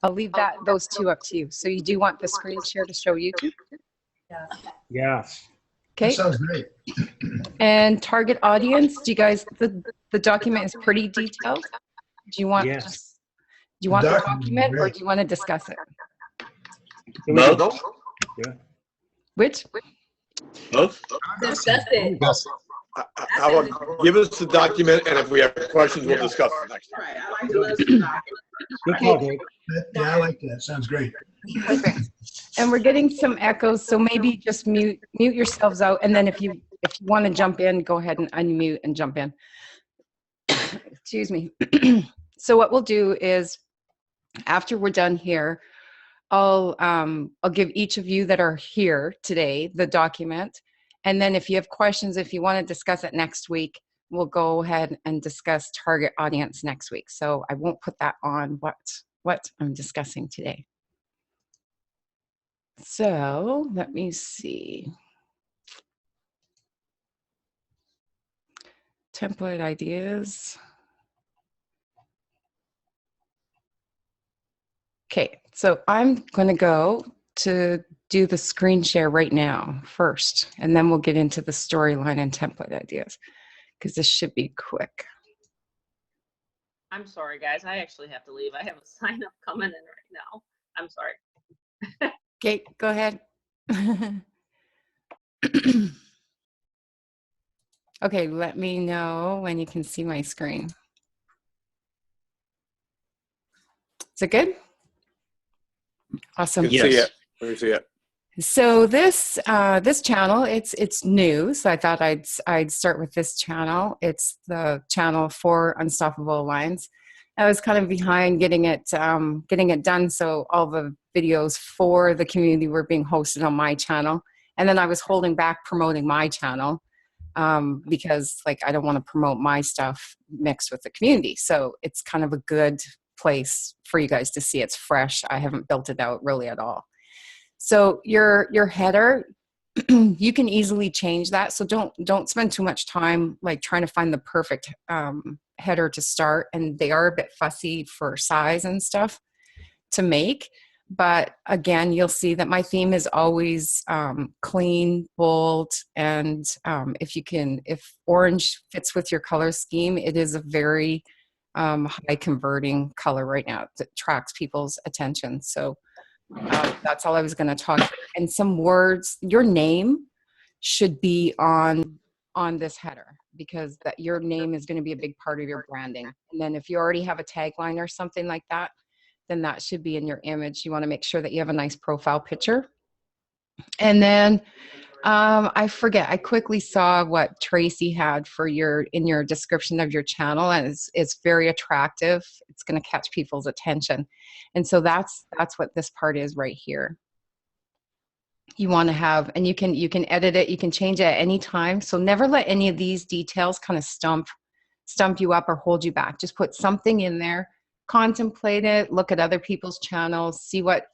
I'll leave those two up to you. So you do want the screen share to show YouTube? Yes. Okay. That sounds great. And target audience, do you guys, the document is pretty detailed. Do you want Yes. do you want the Document is document or great. do you want to discuss it? Both? Yeah. Which? Both? Discuss it. Yes. How about give us the document, and if we have questions, we'll discuss it next time. Right, I like to listen to that. Good call, Dave. Yeah, I like that. Sounds great. Perfect. And we're getting some echoes, so maybe just mute yourselves out, and then if you want to jump in, go ahead and unmute and jump in. Excuse me. So what we'll do is, after we're done here, I'll give each of you that are here today the document, and then if you have questions, if you want to discuss it next week, we'll go ahead and discuss target audience next week. So I won't put that on what I'm discussing today. So let me see. Template ideas. Okay, so I'm going to go to do the screen share right now first, and then we'll get into the storyline and template ideas, because this should be quick. I'm sorry, guys. I actually have to leave. I have a sign up coming in right now. I'm sorry. Okay, go ahead. Okay, let me know when you can see my screen. Is it good? Awesome. You can see it. We can see it. So this this channel, it's new. So I thought I'd start with this channel. It's the channel for Unstoppable Alliance. I was kind of behind getting it done. So all the videos for the community were being hosted on my channel, and then I was holding back promoting my channel because like I don't want to promote my stuff mixed with the community. So it's kind of a good place for you guys to see. It's fresh. I haven't built it out really at all. So your header, you can easily change that. So don't spend too much time like trying to find the perfect header to start. And they are a bit fussy for size and stuff to make. But again, you'll see that my theme is always clean, bold, and if orange fits with your color scheme, it is a very high converting color right now that attracts people's attention. So that's all I was going to talk about. And some words, your name should be on this header, because that your name is going to be a big part of your branding. And then if you already have a tagline or something like that, then that should be in your image. You want to make sure that you have a nice profile picture. And then I forget, I quickly saw what Tracy had for in your description of your channel, and it's very attractive. It's going to catch people's attention. And so that's what this part is right here. You want to have, and you can edit it, you can change it at any time. So never let any of these details kind of stump you up or hold you back. Just put something in there, contemplate it, look at other people's channels, see what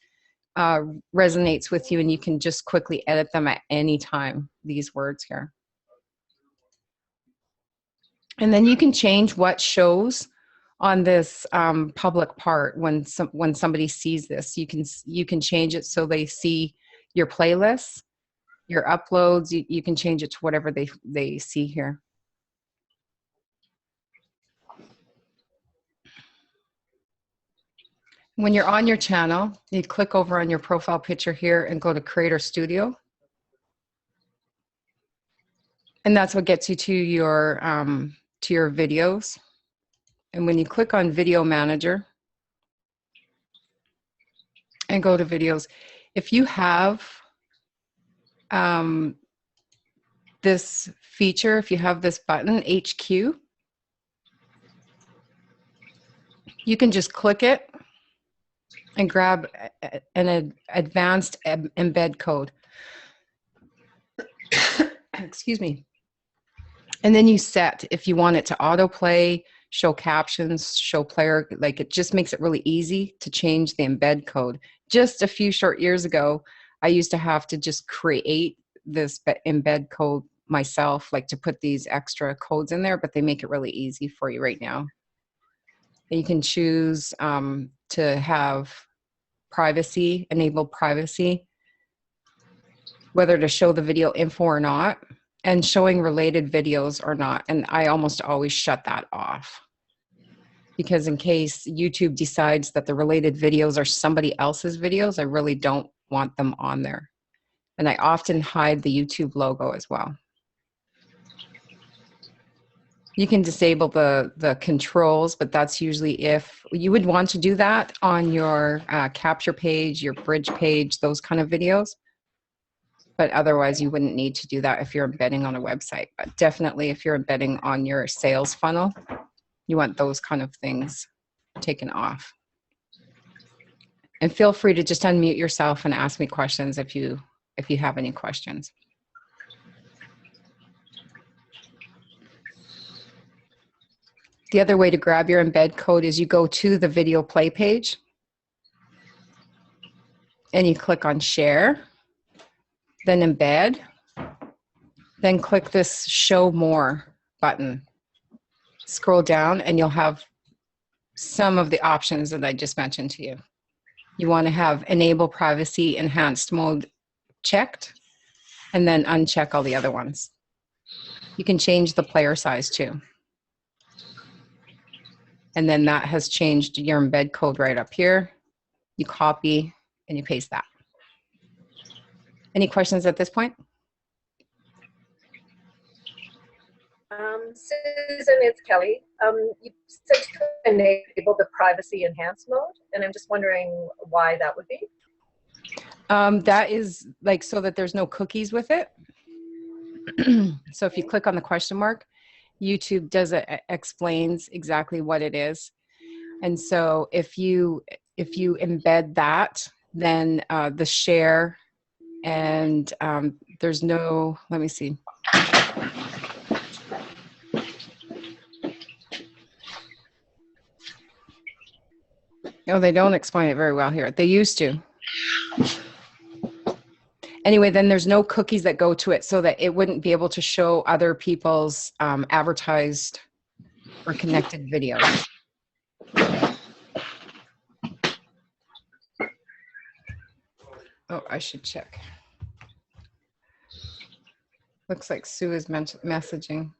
resonates with you, and you can just quickly edit them at any time, these words here. And then you can change what shows on this public part when somebody sees this. You can change it so they see your playlists, your uploads. You can change it to whatever they see here. When you're on your channel, you click over on your profile picture here and go to Creator Studio. And that's what gets you to your videos. And when you click on Video Manager and go to videos, if you have this feature, if you have this button, HQ, you can just click it and grab an advanced embed code. Excuse me. And then you set if you want it to autoplay, show captions, show player, like it just makes it really easy to change the embed code. Just a few short years ago, I used to have to just create this embed code myself, like to put these extra codes in there, but they make it really easy for you right now. And you can choose to have privacy, enable privacy, whether to show the video info or not, and showing related videos or not. And I almost always shut that off, because in case YouTube decides that the related videos are somebody else's videos, I really don't want them on there. And I often hide the YouTube logo as well. You can disable the controls, but that's usually if you would want to do that on your capture page, your bridge page, those kind of videos. But otherwise, you wouldn't need to do that if you're embedding on a website. But definitely if you're embedding on your sales funnel, you want those kind of things taken off. And feel free to just unmute yourself and ask me questions if you have any questions. The other way to grab your embed code is you go to the video play page and you click on share, then embed, then click this show more button. Scroll down and you'll have some of the options that I just mentioned to you. You want to have enable privacy enhanced mode checked, and then uncheck all the other ones. You can change the player size too. And then that has changed your embed code right up here. You copy and you paste that. Any questions at this point? Susan, it's Kelly. You said to enable the privacy enhanced mode, and I'm just wondering why that would be. That is like so that there's no cookies with it. So if you click on the question mark, YouTube explains exactly what it is. And so if you embed that, then the share and there's no, let me see. No, they don't explain it very well here. They used to. Anyway, then there's no cookies that go to it, so that it wouldn't be able to show other people's advertised or connected videos. Oh, I should check. Looks like Sue is messaging.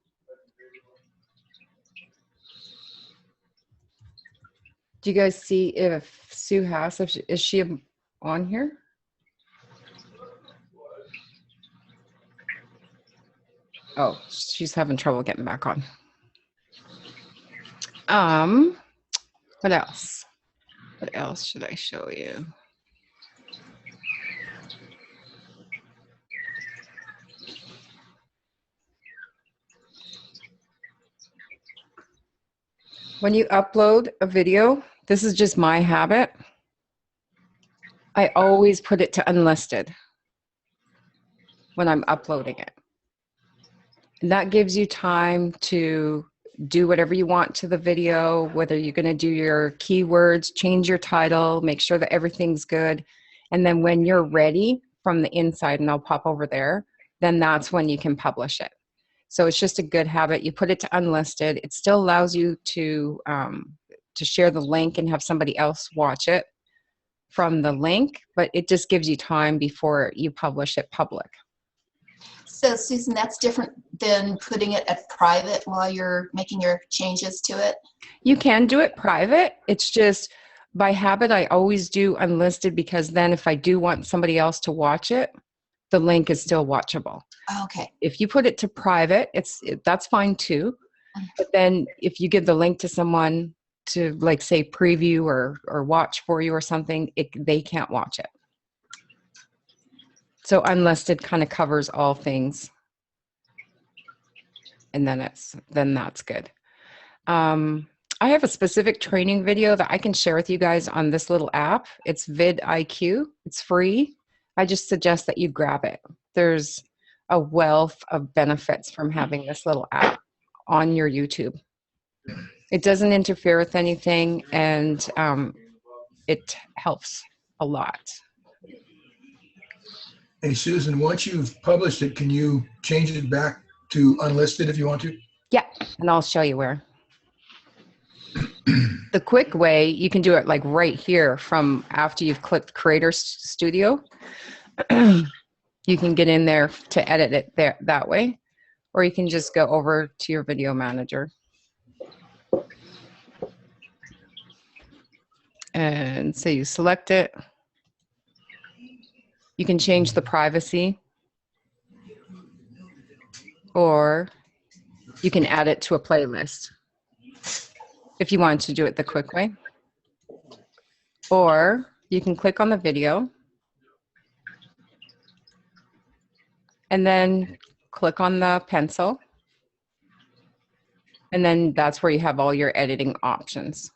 Do you guys see if Sue has, is she on here? Oh, she's having trouble getting back on. What else? What else should I show you? When you upload a video, this is just my habit. I always put it to unlisted when I'm uploading it. And that gives you time to do whatever you want to the video, whether you're going to do your keywords, change your title, make sure that everything's good. And then when you're ready from the inside, and I'll pop over there, then that's when you can publish it. So it's just a good habit. You put it to unlisted. It still allows you to share the link and have somebody else watch it from the link, but it just gives you time before you publish it public. So Susan, that's different than putting it at private while you're making your changes to it? You can do it private. It's just by habit, I always do unlisted, because then if I do want somebody else to watch it, the link is still watchable. Okay. If you put it to private, that's fine too. But then if you give the link to someone to, like, say preview or watch for you or something, they can't watch it. So unlisted kind of covers all things. And then that's good. I have a specific training video that I can share with you guys on this little app. It's vidIQ. It's free. I just suggest that you grab it. There's a wealth of benefits from having this little app on your YouTube. It doesn't interfere with anything, and it helps a lot. Hey, Susan, once you've published it, can you change it back to unlisted if you want to? Yeah, and I'll show you where. The quick way, you can do it like right here from after you've clicked Creator Studio. You can get in there to edit it there that way, or you can just go over to your video manager. And so you select it. You can change the privacy, or you can add it to a playlist if you want to do it the quick way. Or you can click on the video and then click on the pencil. And then that's where you have all your editing options.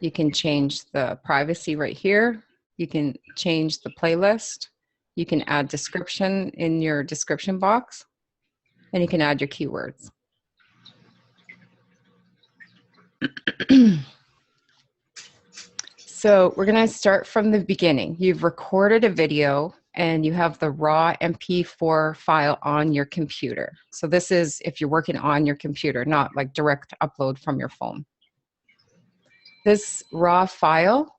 You can change the privacy right here. You can change the playlist. You can add description in your description box, and you can add your keywords. So we're going to start from the beginning. You've recorded a video and you have the raw MP4 file on your computer. So this is if you're working on your computer, not like direct upload from your phone. This raw file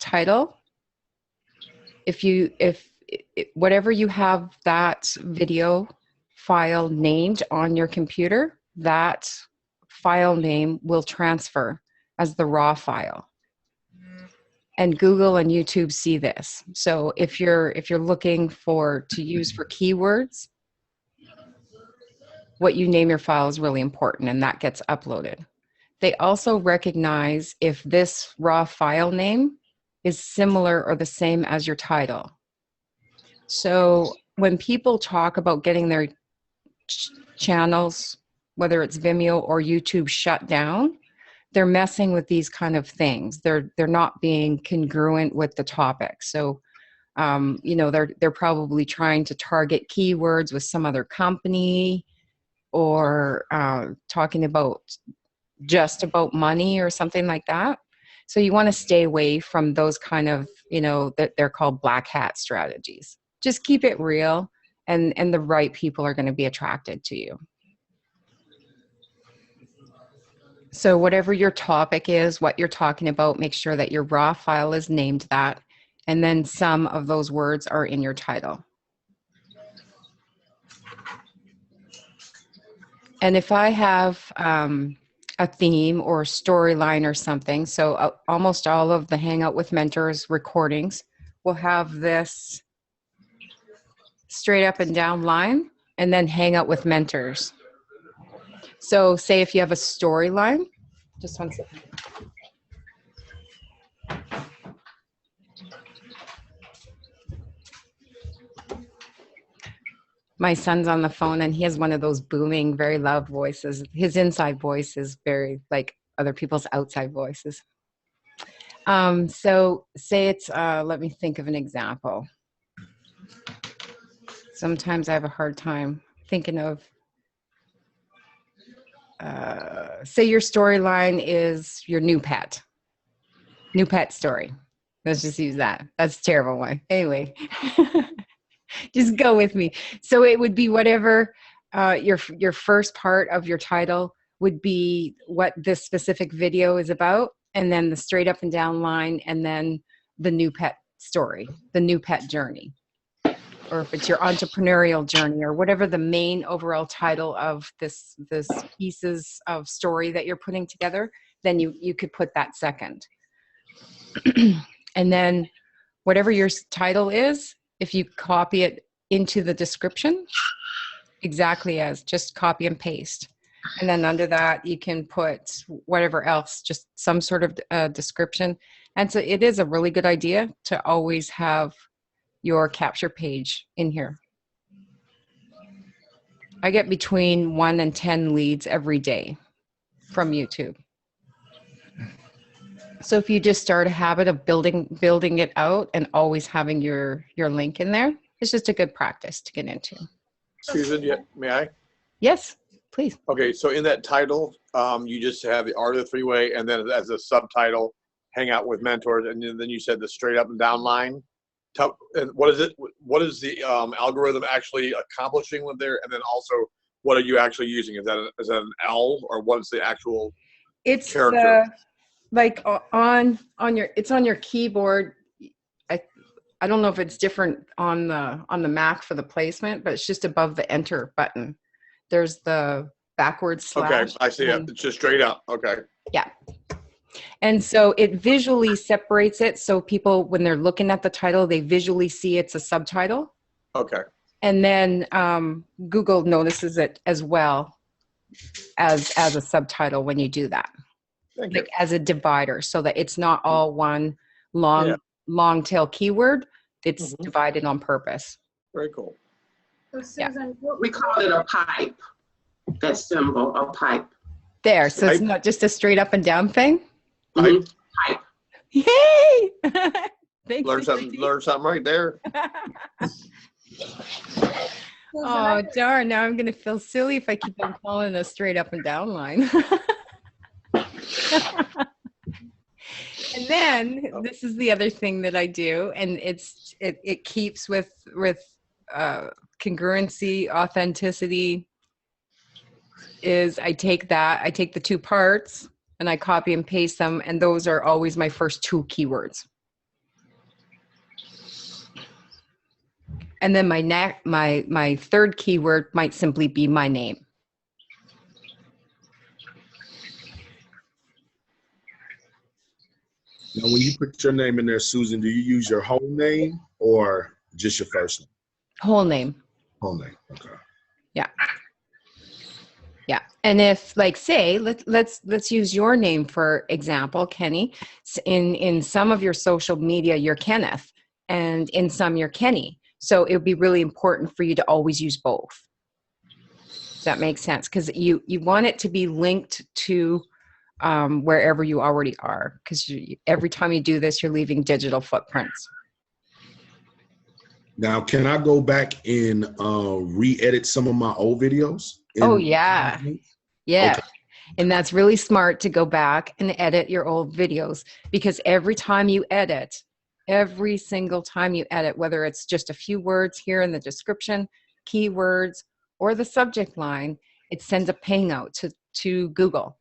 title, whatever you have that video file named on your computer, that file name will transfer as the raw file. And Google and YouTube see this. So if you're looking to use for keywords, what you name your file is really important, and that gets uploaded. They also recognize if this raw file name is similar or the same as your title. So when people talk about getting their channels, whether it's Vimeo or YouTube, shut down, they're messing with these kind of things. They're not being congruent with the topic. So, you know, they're probably trying to target keywords with some other company, or talking about just about money or something like that. So you want to stay away from those kind of, you know, that they're called black hat strategies. Just keep it real, and the right people are going to be attracted to you. So whatever your topic is, what you're talking about, make sure that your raw file is named that, and then some of those words are in your title. And if I have a theme or storyline or something, so almost all of the Hangout with Mentors recordings will have this straight up and down line, and then Hangout with Mentors. So say if you have a storyline, just one second. My son's on the phone and he has one of those booming, very loud voices. His inside voice is very like other people's outside voices. So say it's, let me think of an example. Sometimes I have a hard time thinking of, say your storyline is your new pet story. Let's just use that. That's a terrible one. Anyway, just go with me. So it would be whatever your first part of your title would be what this specific video is about, and then the straight up and down line, and then the new pet story, the new pet journey. Or if it's your entrepreneurial journey, or whatever the main overall title of this pieces of story that you're putting together, then you could put that second. And then whatever your title is, if you copy it into the description, exactly as, just copy and paste. And then under that, you can put whatever else, just some sort of description. And so it is a really good idea to always have your capture page in here. I get between 1 and 10 leads every day from YouTube. So if you just start a habit of building it out and always having your link in there, it's just a good practice to get into. Susan, may I? Yes, please. Okay, so in that title, you just have the Art of the Three-Way, and then as a subtitle, Hang Out with Mentors, and then you said the straight up and down line. And what is it? What is the algorithm actually accomplishing with there? And then also, what are you actually using? Is that an L, or what is the actual It's Character. like on your, it's on your keyboard. I I don't know if it's different on the Mac for the placement, but it's just above the enter button. There's the backward Okay, slash. I see it. It's just straight up. Okay. Yeah. And so it visually separates it. So people, when they're looking at the title, they visually see it's a subtitle. Okay. And then Google notices it as well as a subtitle when you do that, Thank you. like as a divider, so that it's not all one long, Yeah. long tail keyword. It's Mhm. divided on purpose. Very cool. So Yeah. Susan, We call it a pipe. That symbol, a pipe. There. So it's Right. not just a straight up and down thing. Mhm. Pipe. Yay! Thanks. Learn something right there. Oh, darn. Now I'm going to feel silly if I keep on calling a straight up and down line. And then this is the other thing that I do, and it keeps with congruency, authenticity, is I take the two parts and I copy and paste them, and those are always my first two keywords. And then my third keyword might simply be my name. Now, when you put your name in there, Susan, do you use your whole name or just your first name? Whole name. Whole name. Okay. Yeah. And if, like, say, let's use your name for example, Kenny. In some of your social media, you're Kenneth, and in some you're Kenny. So it would be really important for you to always use both. Does that make sense? Because you want it to be linked to wherever you already are. Because every time you do this, you're leaving digital footprints. Now, can I go back and re-edit some of my old videos? Oh, yeah. Yeah. Okay. And that's really smart to go back and edit your old videos, because every time you edit, every single time you edit, whether it's just a few words here in the description, keywords, or the subject line, it sends a ping out to Google.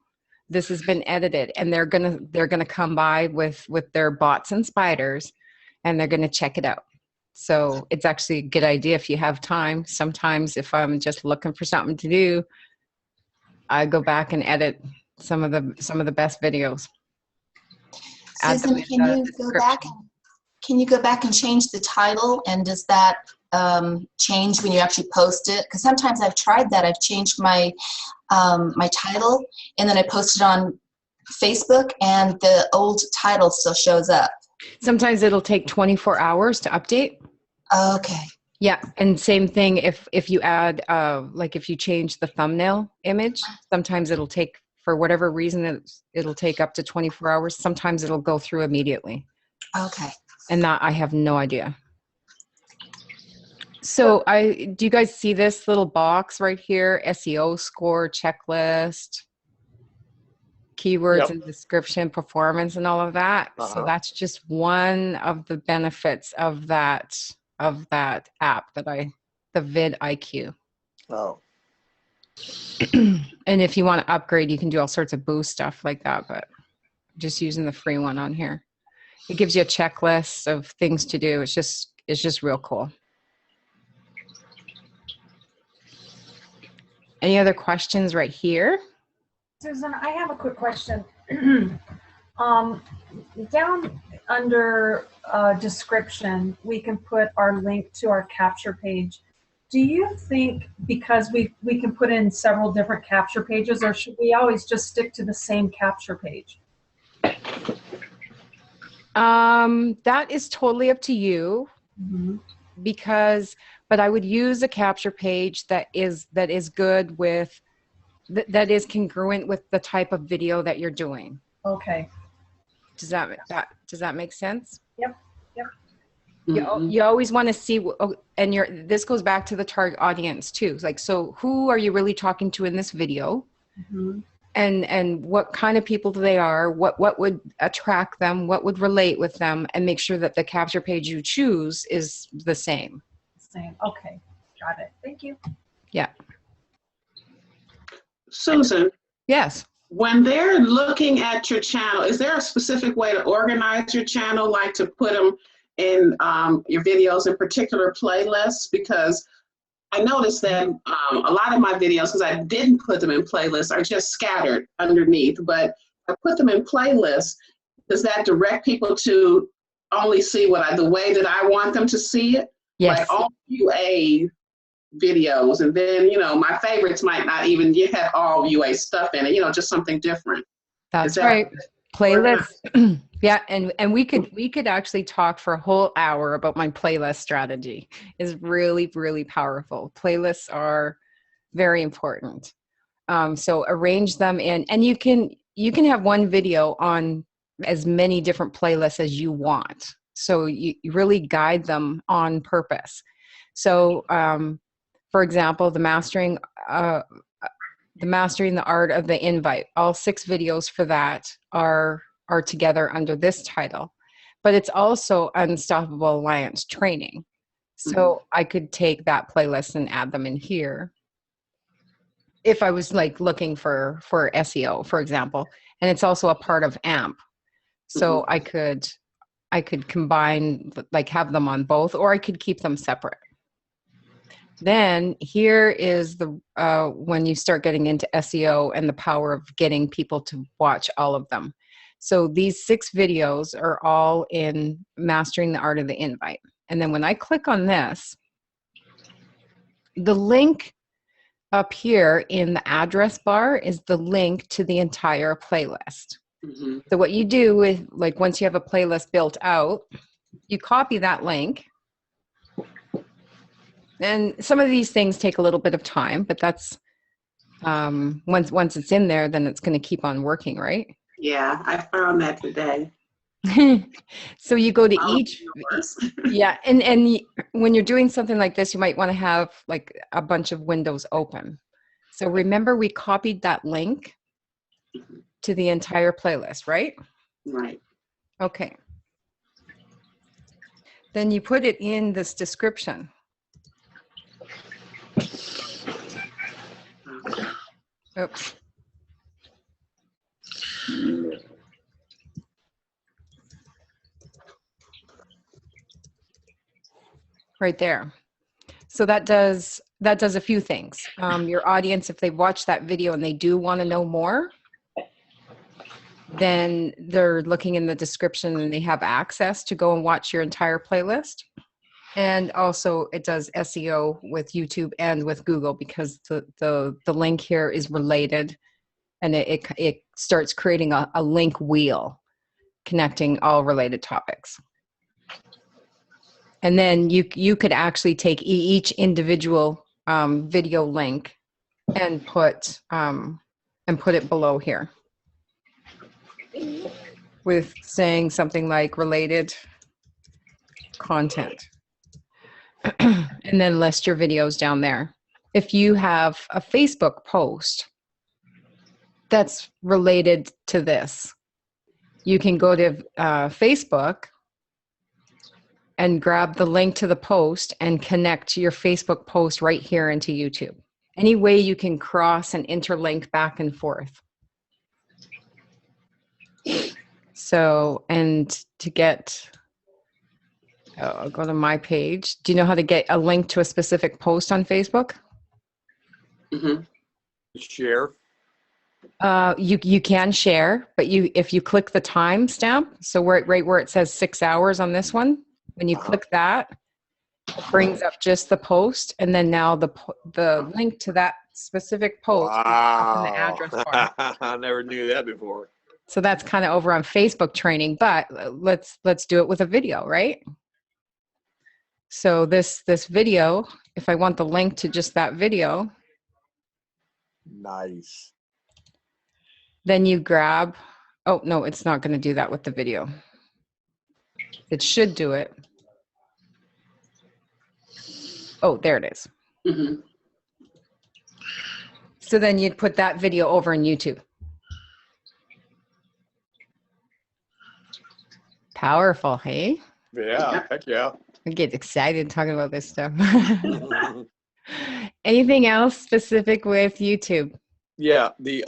This has been edited, and they're gonna come by with their bots and spiders, and they're gonna check it out. So it's actually a good idea if you have time. Sometimes if I'm just looking for something to do, I go back and edit some of the best videos. Add them Susan, in the description. can you go back and change the title? And does that change when you actually post it? Because sometimes I've tried that. I've changed my my title, and then I post it on Facebook, and the old title still shows up. Sometimes it'll take 24 hours to update. Okay. Yeah, and same thing if you add like if you change the thumbnail image, sometimes it'll take, for whatever reason, it'll take up to 24 hours. Sometimes it'll go through immediately. Okay. And that I have no idea. So do you guys see this little box right here? SEO score, checklist, keywords Yep. and description, performance, and all of that. So Uh-huh. that's just one of the benefits of that app the vidIQ. Oh. And if you want to upgrade, you can do all sorts of boost stuff like that, but just using the free one on here. It gives you a checklist of things to do. It's just real cool. Any other questions right here? Susan, I have a quick question. Down under description, we can put our link to our capture page. Do you think, because we can put in several different capture pages, or should we always just stick to the same capture page? That is totally up to you. Mm-hmm. But I would use a capture page that is good with, that is congruent with the type of video that you're doing. Okay. Does that make sense? Yep. You always want to see, and this goes back to the target audience too. Like, so who are you really talking to in this video? Mm-hmm. And what kind of people they are, what would attract them, what would relate with them, and make sure that the capture page you choose is the same. Same. Okay. Got it. Thank you. Yeah. Susan, Yes. When they're looking at your channel, is there a specific way to organize your channel, like to put them in your videos in particular playlists? Because I noticed that a lot of my videos, because I didn't put them in playlists, are just scattered underneath. But I put them in playlists. Does that direct people to only see the way that I want them to see it? Yes. Like all UA videos, and then my favorites might not even have all UA stuff in it. Just something different. That's right. Playlist. Yeah, and we could actually talk for a whole hour about my playlist strategy. Is really, really powerful. Playlists are very important. So arrange them in, and you can have one video on as many different playlists as you want. So you really guide them on purpose. So for example, the mastering the art of the invite. All 6 videos for that are together under this title, but it's also Unstoppable Alliance training. So I could take that playlist and add them in here if I was like looking for SEO, for example. And it's also a part of AMP. So I could combine, like have them on both, or I could keep them separate. Then here is the when you start getting into SEO and the power of getting people to watch all of them. So these 6 videos are all in Mastering the Art of the Invite. And then when I click on this, the link up here in the address bar is the link to the entire playlist. So what you do with, like, once you have a playlist built out, you copy that link. And some of these things take a little bit of time, but that's once it's in there, then it's going to keep on working, right? Yeah, I found that today. So you go to each, yeah, and when you're doing something like this, you might want to have like a bunch of windows open. So remember, we copied that link to the entire playlist, right? Right. Okay. Then you put it in this description. Oops. Right there. So that does a few things. Your audience, if they watch that video and they do want to know more, then they're looking in the description and they have access to go and watch your entire playlist. And also it does SEO with YouTube and with Google, because the link here is related, and it starts creating a link wheel connecting all related topics. And then you could actually take each individual video link and put it below here with saying something like related content. And then list your videos down there. If you have a Facebook post that's related to this, you can go to Facebook and grab the link to the post and connect your Facebook post right here into YouTube. Any way you can cross and interlink back and forth. So, and to get, I'll go to my page. Do you know how to get a link to a specific post on Facebook? Share. You can share, but if you click the timestamp, so right where it says 6 hours on this one, when you click that, it brings up just the post, and then now the link to that specific post is up in the address bar. I never knew that before. So that's kind of over on Facebook training, but let's do it with a video, right? So this video, if I want the link to just that video, Nice. then you grab, oh no, it's not going to do that with the video. It should do it. Oh, there it is. So then you'd put that video over in YouTube. Powerful, hey? Yeah, heck yeah. I get excited talking about this stuff. Anything else specific with YouTube? Yeah, the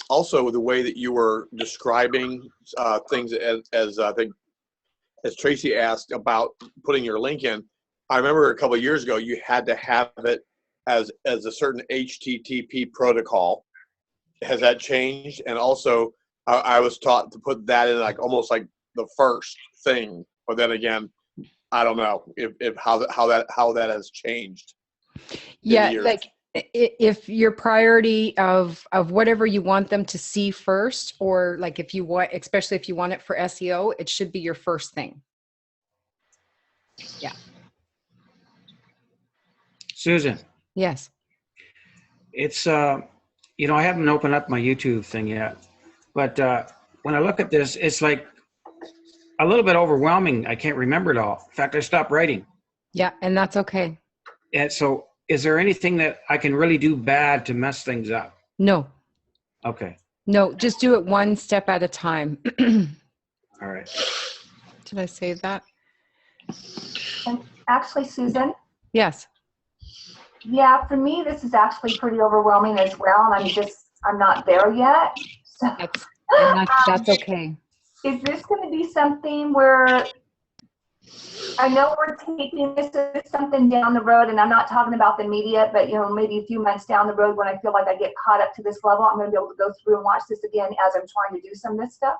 also the way that you were describing things as I think as Tracy asked about putting your link in. I remember a couple of years ago you had to have it as a certain HTTP protocol. Has that changed? And also, I was taught to put that in like almost like the first thing. But then again, I don't know if how that has changed. Yeah, years. like if your priority of whatever you want them to see first, or like if you want, especially if you want it for SEO, it should be your first thing. Yeah. Susan, Yes. it's, you know, I haven't opened up my YouTube thing yet, but when I look at this, it's like a little bit overwhelming. I can't remember it all. In fact, I stopped writing. Yeah, and that's okay. And so is there anything that I can really do bad to mess things up? No, Okay. no, just do it one step at a time. All right. Did I say that? And actually, Susan, Yes. yeah, for me, this is actually pretty overwhelming as well, and I'm not there yet. So, That's okay. is this going to be something where I know we're taking this as something down the road, and I'm not talking about the immediate, but you know, maybe a few months down the road when I feel like I get caught up to this level, I'm going to be able to go through and watch this again as I'm trying to do some of this stuff?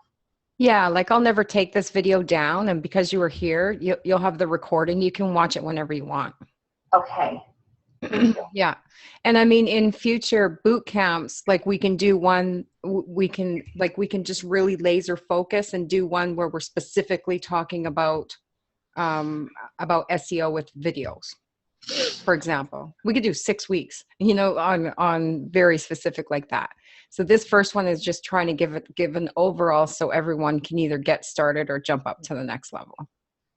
Yeah, like I'll never take this video down, and because you were here, you'll have the recording. You can watch it whenever you want. Okay. Yeah. And I mean, in future boot camps, like we can do one, we can just really laser focus and do one where we're specifically talking about SEO with videos. For example, we could do 6 weeks, you know, on very specific like that. So this first one is just trying to give an overall so everyone can either get started or jump up to the next level.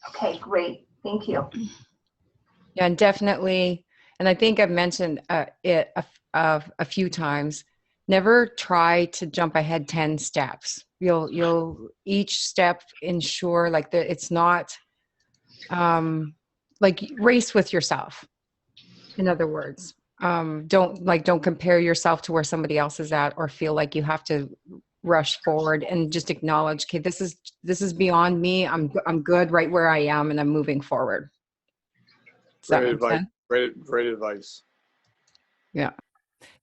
Okay, great. Thank you. Yeah, and definitely, and I think I've mentioned it a few times, never try to jump ahead 10 steps. You'll each step ensure like it's not like race with yourself. In other words, don't compare yourself to where somebody else is at, or feel like you have to rush forward, and just acknowledge, okay, this is beyond me. I'm good right where I am, and I'm moving forward. Does that make sense? Great advice. Yeah.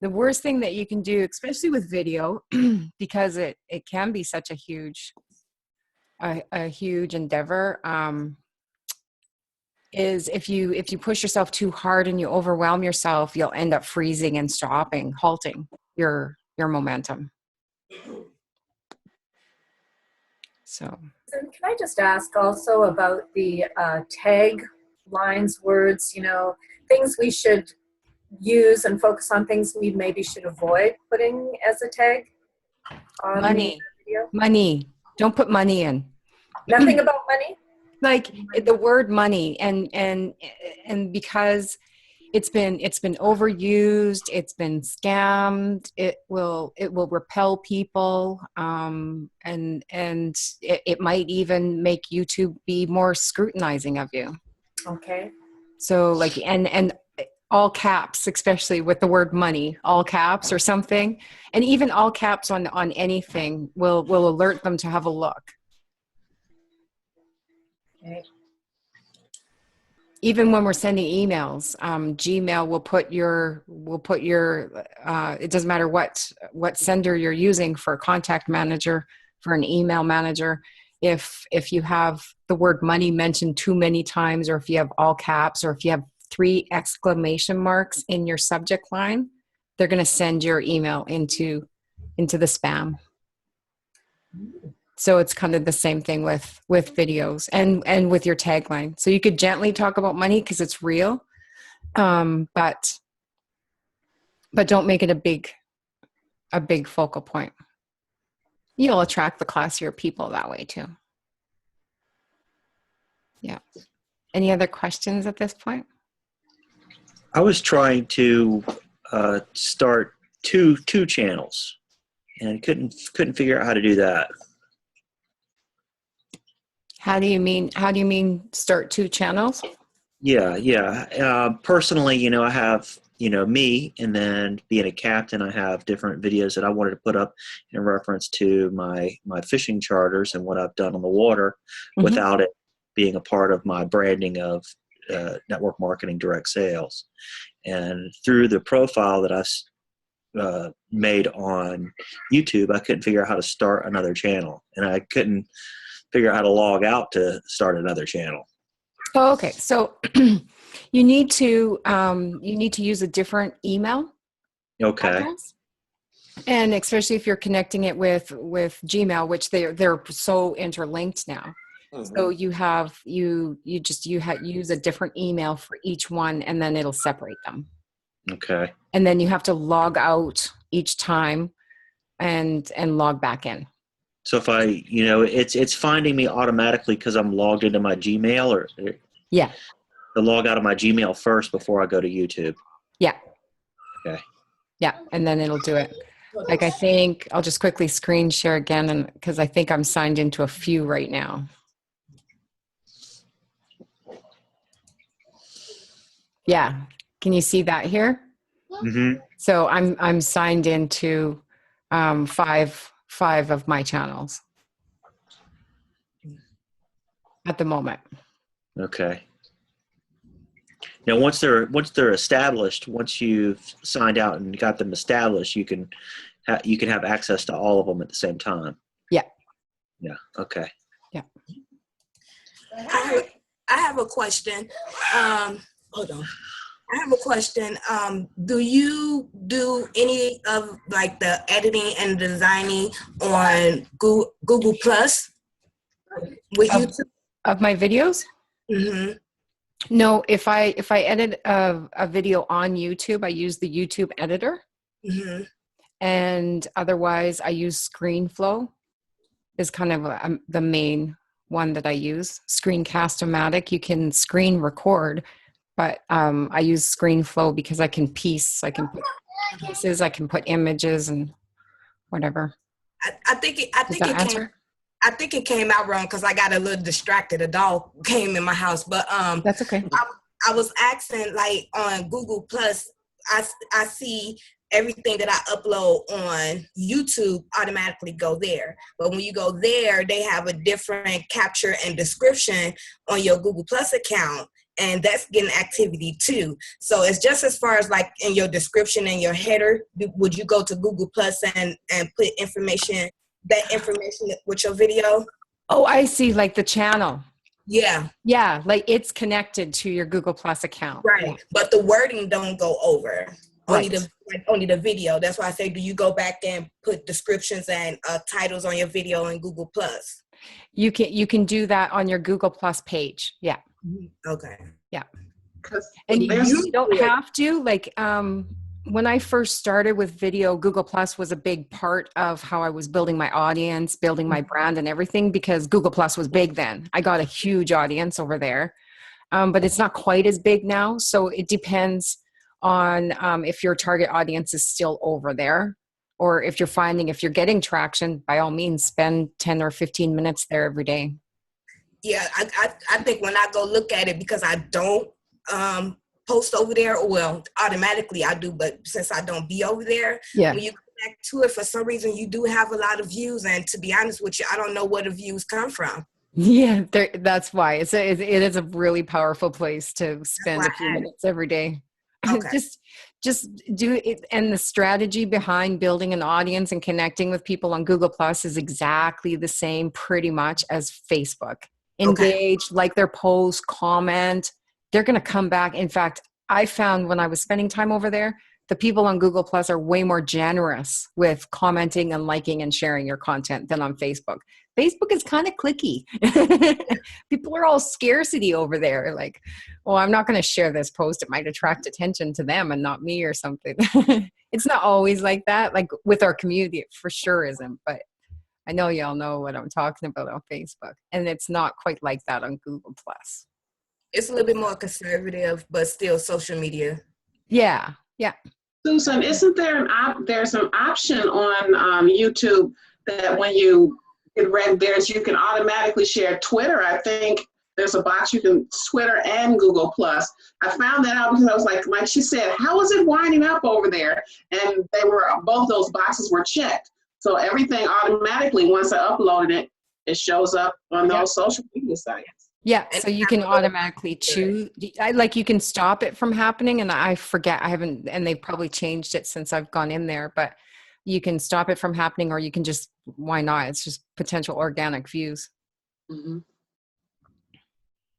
The worst thing that you can do, especially with video, because it can be such a huge endeavor, is if you push yourself too hard and you overwhelm yourself, you'll end up freezing and halting your momentum. So. Can I just ask also about the tag lines, words, you know, things we should use and focus on, things we maybe should avoid putting as a tag on the video? Money. Don't put money in. Nothing about money? Like the word money, and because it's been overused, it's been scammed, it will repel people, and it might even make YouTube be more scrutinizing of you. Okay. So like, and all caps, especially with the word money, all caps or something, and even all caps on anything will alert them to have a look. Okay. Even when we're sending emails, Gmail will put your it doesn't matter what sender you're using for a contact manager, for an email manager. If you have the word money mentioned too many times, or if you have all caps, or if you have 3 exclamation marks in your subject line, they're going to send your email into the spam. So it's kind of the same thing with videos and with your tagline. So you could gently talk about money because it's real, but don't make it a big focal point. You'll attract the classier people that way too. Yeah. Any other questions at this point? I was trying to start two channels, and I couldn't figure out how to do that. How do you mean start 2 channels? Yeah. Personally, you know, I have me, and then being a captain, I have different videos that I wanted to put up in reference to my fishing charters and what I've done on the water, without it being a part of my branding of network marketing direct sales. And through the profile that I made on YouTube, I couldn't figure out how to start another channel, and I couldn't figure out how to log out to start another channel. Oh, okay. So you need to use a different email address, and especially if you're connecting it with Gmail, which they're so interlinked now. So you use a different email for each one, and then it'll separate them. Okay. And then you have to log out each time and log back in. So if I, it's finding me automatically because I'm logged into my Gmail, or yeah, to log out of my Gmail first before I go to YouTube. Yeah. Okay. Yeah, and then it'll do it. Like, I think I'll just quickly screen share again, and because I think I'm signed into a few right now. Yeah, can you see that here? Mm-hmm. So I'm signed into five of my channels at the moment. Okay. Now, once they're established, once you've signed out and got them established, you can have access to all of them at the same time. Yeah. Yeah. Okay. Yeah. I have a question. Hold on. I have a question. Do you do any of like the editing and designing on Google Plus with YouTube? Of my videos? Mm-hmm. No, if I edit a video on YouTube, I use the YouTube editor. Mm-hmm. And otherwise, I use ScreenFlow is kind of the main one that I use. Screencast-O-Matic, you can screen record, but I use ScreenFlow because I can put pieces, I can put images and whatever. I think it came out wrong because I got a little distracted. A dog came in my house, but that's okay. I was asking, like, on Google Plus, I see everything that I upload on YouTube automatically go there. But when you go there, they have a different capture and description on your Google Plus account, and that's getting activity too. So it's just as far as like in your description and your header, would you go to Google Plus and put information with your video? Oh, I see, like the channel. Yeah. Yeah, like it's connected to your Google Plus account. Right. Yeah. But the wording don't go over. Right. Only the video. That's why I say, do you go back and put descriptions and titles on your video in Google Plus? You can do that on your Google Plus page. Yeah. Okay. Yeah. And you don't have to, like, when I first started with video, Google Plus was a big part of how I was building my audience, building my brand and everything, because Google Plus was big then. I got a huge audience over there, but it's not quite as big now. So it depends on if your target audience is still over there, or if you're getting traction, by all means, spend 10 or 15 minutes there every day. Yeah, I think when I go look at it, because I don't post over there, well, automatically I do, but since I don't be over there, yeah. When you go back to it, for some reason you do have a lot of views, and to be honest with you, I don't know where the views come from. Yeah, that's why it is a really powerful place to spend a few minutes every day. Okay. just do it. And the strategy behind building an audience and connecting with people on Google Plus is exactly the same pretty much as Facebook. Engage, like their post, comment, they're going to come back. In fact, I found when I was spending time over there, the people on Google Plus are way more generous with commenting and liking and sharing your content than on Facebook. Facebook is kind of cliquey. People are all scarcity over there. Like, well, I'm not going to share this post. It might attract attention to them and not me or something. It's not always like that. Like with our community, it for sure isn't. But I know y'all know what I'm talking about on Facebook. And it's not quite like that on Google Plus. It's a little bit more conservative, but still social media. Yeah, yeah. Susan, isn't there there's an option on YouTube that when you get red bears, you can automatically share Twitter? I think there's a box you can Twitter and Google Plus. I found that out because I was like she said, how is it winding up over there? And they were, both those boxes were checked. So everything automatically, once I uploaded it, it shows up on those social media sites. Yeah, so you can automatically choose, you can stop it from happening, and I forget, I haven't, and they've probably changed it since I've gone in there, but you can stop it from happening, or you can just, why not? It's just potential organic views. Mm-hmm.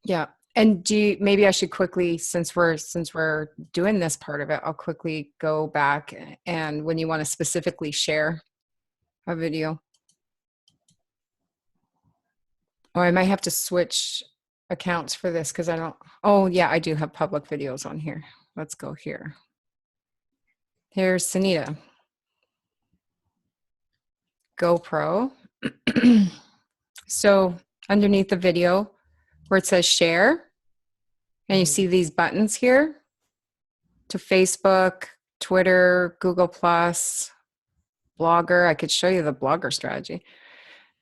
Yeah. And maybe I should quickly, since we're doing this part of it, I'll quickly go back, and when you want to specifically share a video. Oh, I might have to switch accounts for this because I don't, oh yeah, I do have public videos on here. Let's go here. Here's Sunita. GoPro. So underneath the video where it says share, and you see these buttons here to Facebook, Twitter, Google Plus, Blogger. I could show you the Blogger strategy.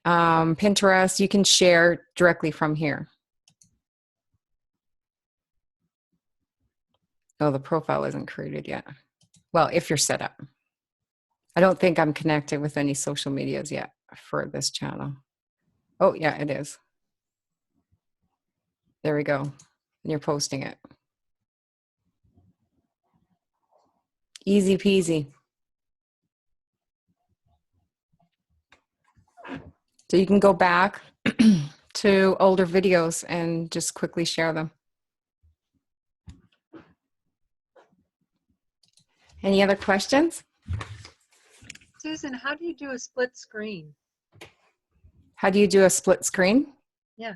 Pinterest, you can share directly from here. Oh, the profile isn't created yet. Well, if you're set up. I don't think I'm connected with any social medias yet for this channel. Oh, yeah, it is. There we go. And you're posting it. Easy peasy. So you can go back to older videos and just quickly share them. Any other questions? Susan, how do you do a split screen? How do you do a split screen? Yeah.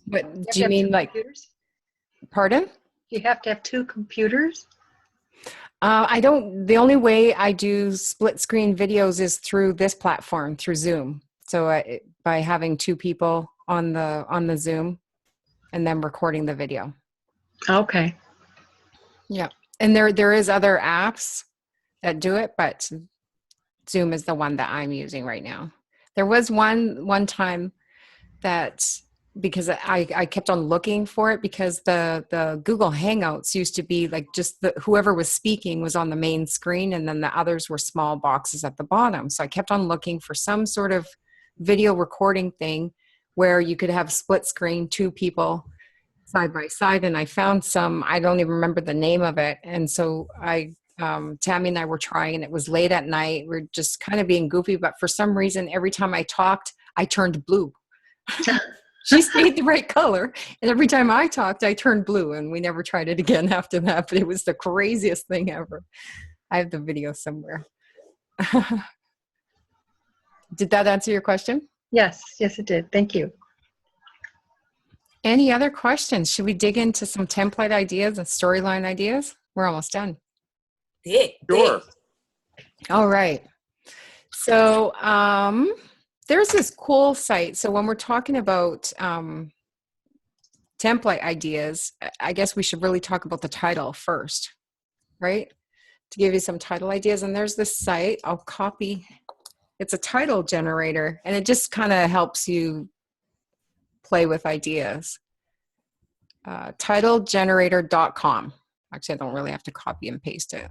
But do you mean like, computers? Pardon? Do you have to have two computers? I don't, the only way I do split screen videos is through this platform, through Zoom. So by having two people on the Zoom and then recording the video. Okay. Yeah. And there is other apps that do it, but Zoom is the one that I'm using right now. There was one time that, because I kept on looking for it, because the Google Hangouts used to be like just whoever was speaking was on the main screen, and then the others were small boxes at the bottom. So I kept on looking for some sort of video recording thing where you could have split screen, two people side by side, and I found some. I don't even remember the name of it, and so Tammy and I were trying, and it was late at night. We're just kind of being goofy, but for some reason, every time I talked, I turned blue. She stayed the right color, and every time I talked, I turned blue, and we never tried it again after that, but it was the craziest thing ever. I have the video somewhere. Did that answer your question? Yes, yes it did. Thank you. Any other questions? Should we dig into some template ideas and storyline ideas? We're almost done. Sure. All right. So there's this cool site. So when we're talking about template ideas, I guess we should really talk about the title first, right? To give you some title ideas. And there's this site, I'll copy. It's a title generator, and it just kind of helps you play with ideas. Titlegenerator.com. Actually, I don't really have to copy and paste it.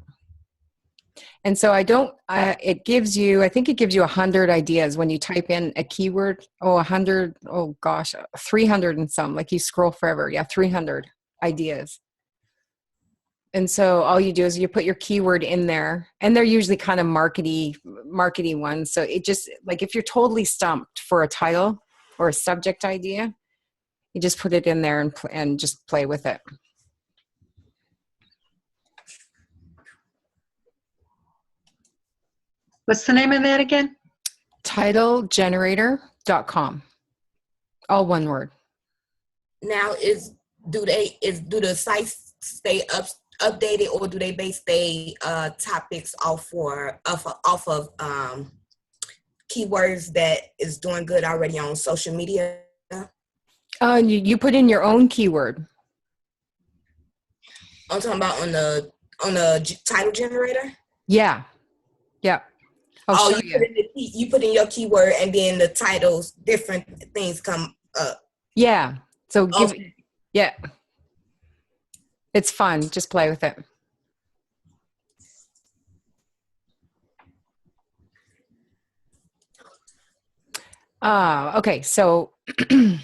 And so it gives you, I think it gives you 100 ideas when you type in a keyword. 100, 300 and some, like you scroll forever. Yeah, 300 ideas. And so all you do is you put your keyword in there, and they're usually kind of markety ones. So it just, like if you're totally stumped for a title or a subject idea, you just put it in there and just play with it. What's the name of that again? Titlegenerator.com. All one word. Now do the sites stay updated, or do they base their topics off of keywords that is doing good already on social media? You put in your own keyword. I'm talking about on the title generator. Yeah. You put in your keyword, and then the titles, different things come up. Yeah. So yeah, it's fun. Just play with it. Okay, so I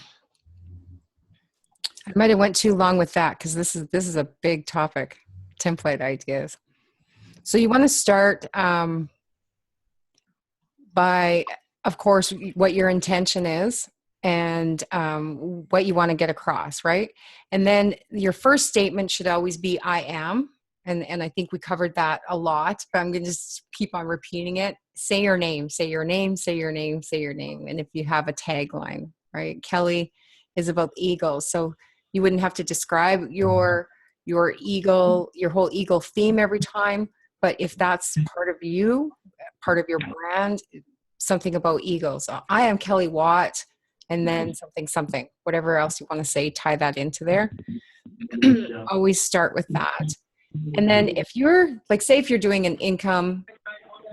might have went too long with that because this is a big topic, template ideas. So you want to start by, of course, what your intention is and what you want to get across, right? And then your first statement should always be I am. And I think we covered that a lot, but I'm going to just keep on repeating it. Say your name, say your name, say your name, say your name. And if you have a tagline, right? Kelly is about eagles. So you wouldn't have to describe your eagle, your whole eagle theme every time. But if that's part of you, part of your brand, something about eagles. I am Kelly Watt, and then something, whatever else you want to say, tie that into there. Always start with that. And then if you're, like, say if you're doing an income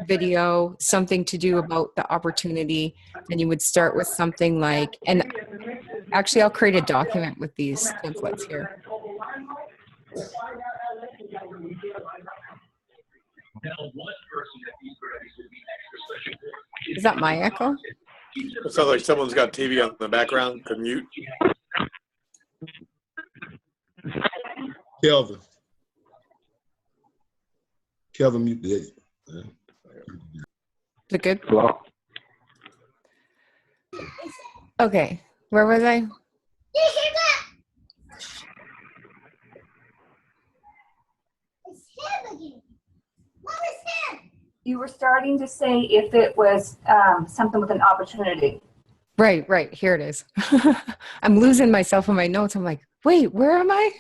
video, something to do about the opportunity, then you would start with something like, and actually I'll create a document with these templates here. Is that my echo? It sounds like someone's got TV on the background. Could mute. Kelvin. Kelvin, mute the. Is it good? Hello. Okay, where was I? You were starting to say if it was something with an opportunity. Right. Here it is. I'm losing myself in my notes. I'm like, wait, where am I?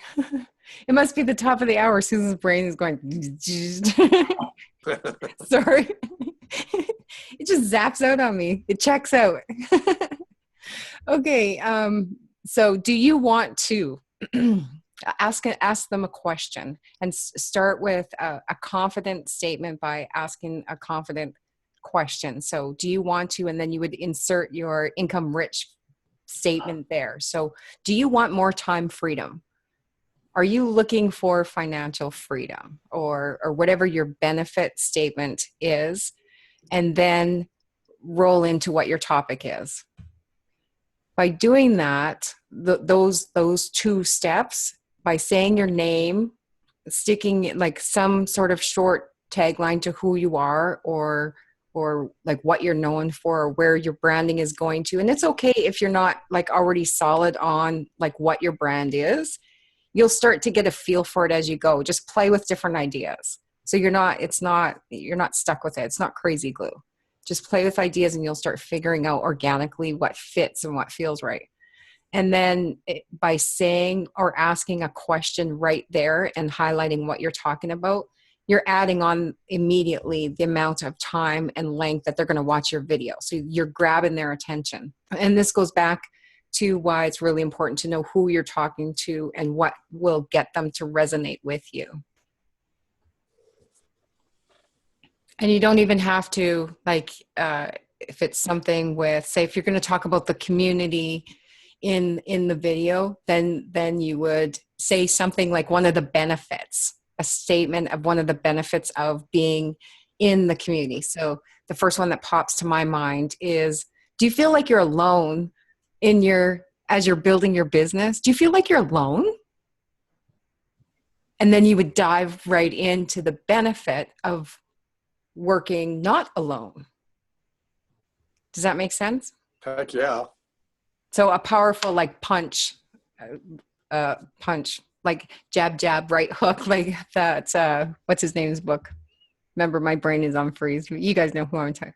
It must be the top of the hour. Susan's brain is going. Sorry. It just zaps out on me. It checks out. Okay. So do you want to ask them a question and start with a confident statement by asking a confident question? So do you want to, and then you would insert your income rich statement there. So do you want more time freedom? Are you looking for financial freedom, or whatever your benefit statement is, and then roll into what your topic is? By doing that, those two steps, by saying your name, sticking like some sort of short tagline to who you are, or like what you're known for, or where your branding is going to. And it's okay if you're not like already solid on like what your brand is. You'll start to get a feel for it as you go. Just play with different ideas. So you're not stuck with it. It's not crazy glue. Just play with ideas and you'll start figuring out organically what fits and what feels right. And then by saying or asking a question right there and highlighting what you're talking about, you're adding on immediately the amount of time and length that they're going to watch your video. So you're grabbing their attention. And this goes back to why it's really important to know who you're talking to and what will get them to resonate with you. And you don't even have to, like, if it's something with, say, if you're going to talk about the community in the video, then you would say something like one of the benefits, a statement of one of the benefits of being in the community. So the first one that pops to my mind is, do you feel like you're alone as you're building your business? Do you feel like you're alone? And then you would dive right into the benefit of working not alone. Does that make sense? Heck yeah. So a powerful like punch, like jab, jab, right hook, like that, what's his name's book? Remember, my brain is on freeze. You guys know who I'm talking.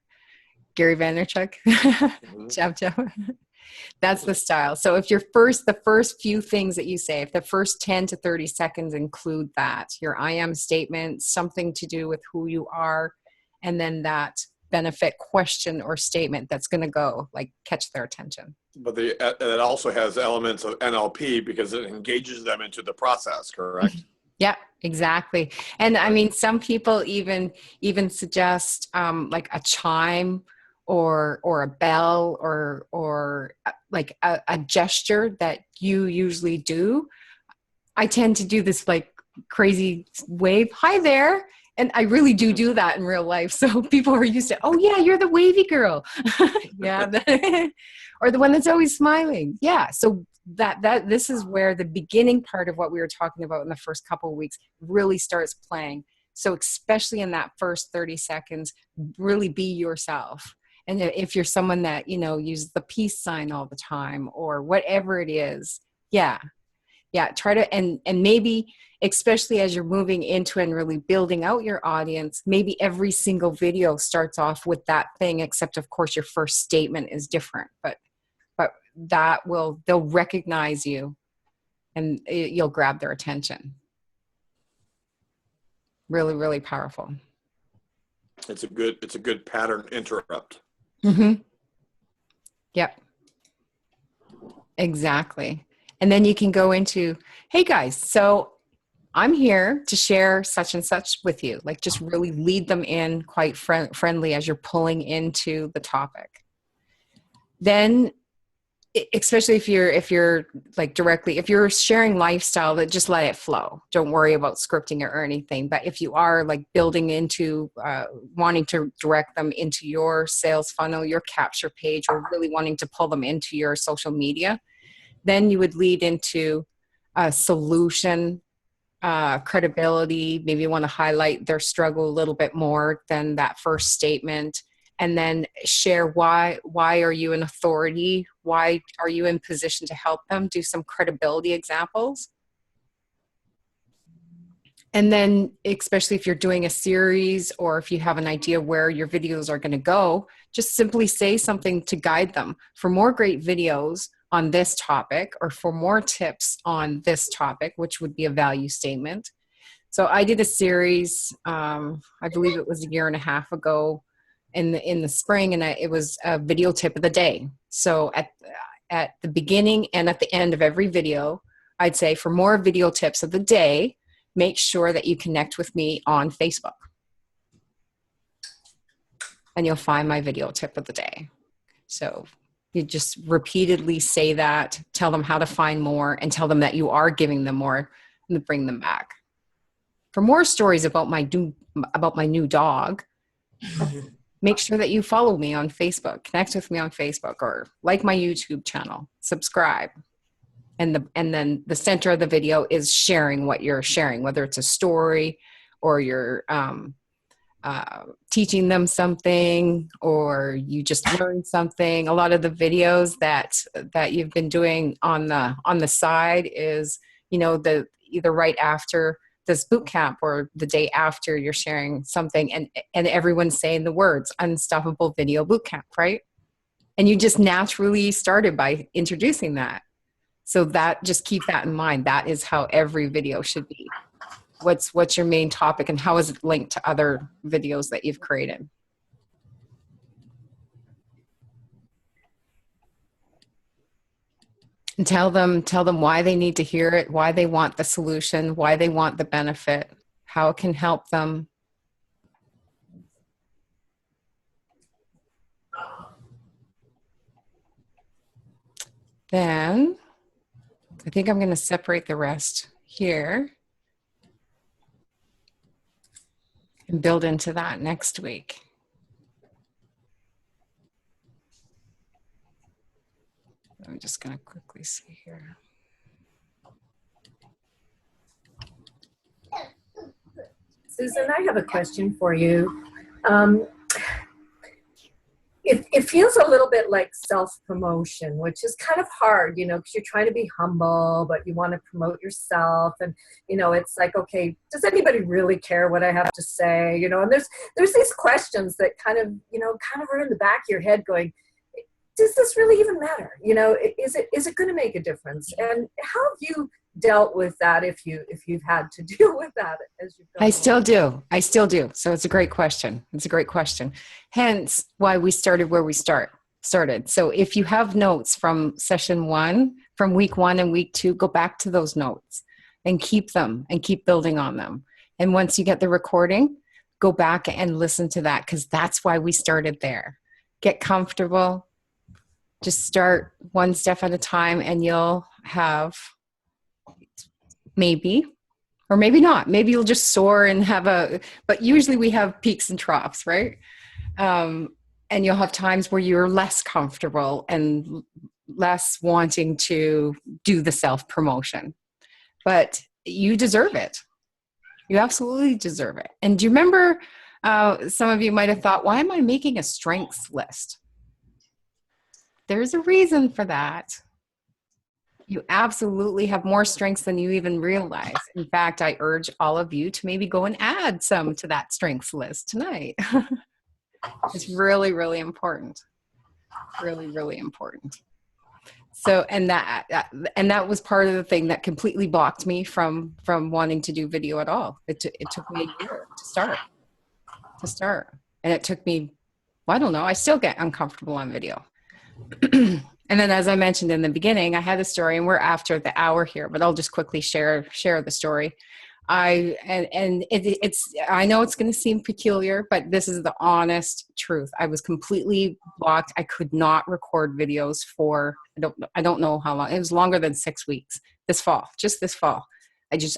Gary Vaynerchuk. Jab, jab. That's the style. So if the first few things that you say, if the first 10 to 30 seconds include that, your I am statement, something to do with who you are, and then that benefit question or statement that's going to go like catch their attention. But it also has elements of NLP because it engages them into the process, correct? Yeah, exactly. And I mean, some people even suggest like a chime or a bell or like a gesture that you usually do. I tend to do this like crazy wave, hi there. And I really do that in real life. So people are used to, oh yeah, you're the wavy girl. Yeah. Or the one that's always smiling. Yeah. So that this is where the beginning part of what we were talking about in the first couple of weeks really starts playing. So especially in that first 30 seconds, really be yourself. And if you're someone that, uses the peace sign all the time or whatever it is, yeah, try to, and maybe, especially as you're moving into and really building out your audience, maybe every single video starts off with that thing, except of course your first statement is different, but they'll recognize you and you'll grab their attention. Really, really powerful. It's a good pattern interrupt. Mm-hmm. Yep. Exactly. And then you can go into, hey guys, so I'm here to share such and such with you. Like just really lead them in quite friendly as you're pulling into the topic. Then, especially if you're like directly, if you're sharing lifestyle, that just let it flow. Don't worry about scripting it or anything. But if you are like building into, wanting to direct them into your sales funnel, your capture page, or really wanting to pull them into your social media, then you would lead into a solution, credibility. Maybe you want to highlight their struggle a little bit more than that first statement. And then share why are you an authority? Why are you in position to help them? Do some credibility examples. And then, especially if you're doing a series or if you have an idea where your videos are going to go, just simply say something to guide them. For more great videos on this topic, or for more tips on this topic, which would be a value statement. So I did a series, I believe it was 1.5 years ago, in the spring, and it was a video tip of the day. So at the beginning and at the end of every video, I'd say, for more video tips of the day, make sure that you connect with me on Facebook. And you'll find my video tip of the day. So you just repeatedly say that, tell them how to find more, and tell them that you are giving them more, and bring them back. For more stories about my new dog, make sure that you follow me on Facebook, connect with me on Facebook, or like my YouTube channel, subscribe. And then the center of the video is sharing what you're sharing, whether it's a story or you're teaching them something, or you just learned something. A lot of the videos that you've been doing on the side is, either right after this boot camp or the day after you're sharing something, and everyone's saying the words Unstoppable Video Bootcamp, right? And you just naturally started by introducing that. So that, just keep that in mind. That is how every video should be. What's your main topic, and how is it linked to other videos that you've created? And tell them why they need to hear it, why they want the solution, why they want the benefit, how it can help them. Then I think I'm going to separate the rest here and build into that next week. I'm just going to quickly see here. Susan, I have a question for you. It feels a little bit like self-promotion, which is kind of hard, because you're trying to be humble, but you want to promote yourself. And, it's like, okay, does anybody really care what I have to say? And there's these questions that kind of are in the back of your head going, does this really even matter? Is it going to make a difference? And how have you dealt with that, if you've had to deal with that as you've gone? I still do. So it's a great question. Hence why we started where we started. So if you have notes from session 1, from week 1 and week 2, go back to those notes and keep them and keep building on them. And once you get the recording, go back and listen to that, because that's why we started there. get comfortable, just start one step at a time, and you'll have maybe, or maybe not, maybe you'll just soar and but usually we have peaks and troughs, right? And you'll have times where you're less comfortable and less wanting to do the self-promotion, but you deserve it. You absolutely deserve it. And do you remember, some of you might have thought, why am I making a strengths list? There's a reason for that. You absolutely have more strengths than you even realize. In fact, I urge all of you to maybe go and add some to that strengths list tonight. It's really, really important. Really, really important. So, and that was part of the thing that completely blocked me from wanting to do video at all. It took me a year to start. And it took me, well, I don't know, I still get uncomfortable on video. And then, as I mentioned in the beginning, I had a story, and we're after the hour here, but I'll just quickly share the story. I know it's going to seem peculiar, but this is the honest truth. I was completely blocked. I could not record videos for, I don't know how long. It was longer than 6 weeks. Just this fall.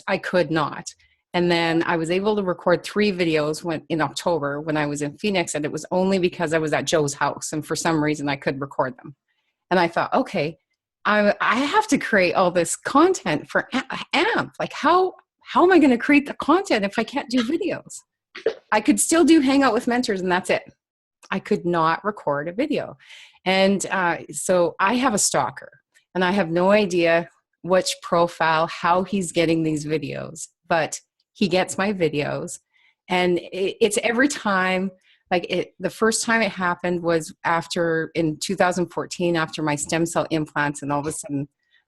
I could not. And then I was able to record 3 videos in October when I was in Phoenix, and it was only because I was at Joe's house, and for some reason I could record them. And I thought, okay, I have to create all this content for AMP. Like, how am I going to create the content if I can't do videos? I could still do Hangout with Mentors, and that's it. I could not record a video. And so I have a stalker, and I have no idea which profile, how he's getting these videos, but he gets my videos. And it's every time, the first time it happened was in 2014, after my stem cell implants, and all of a sudden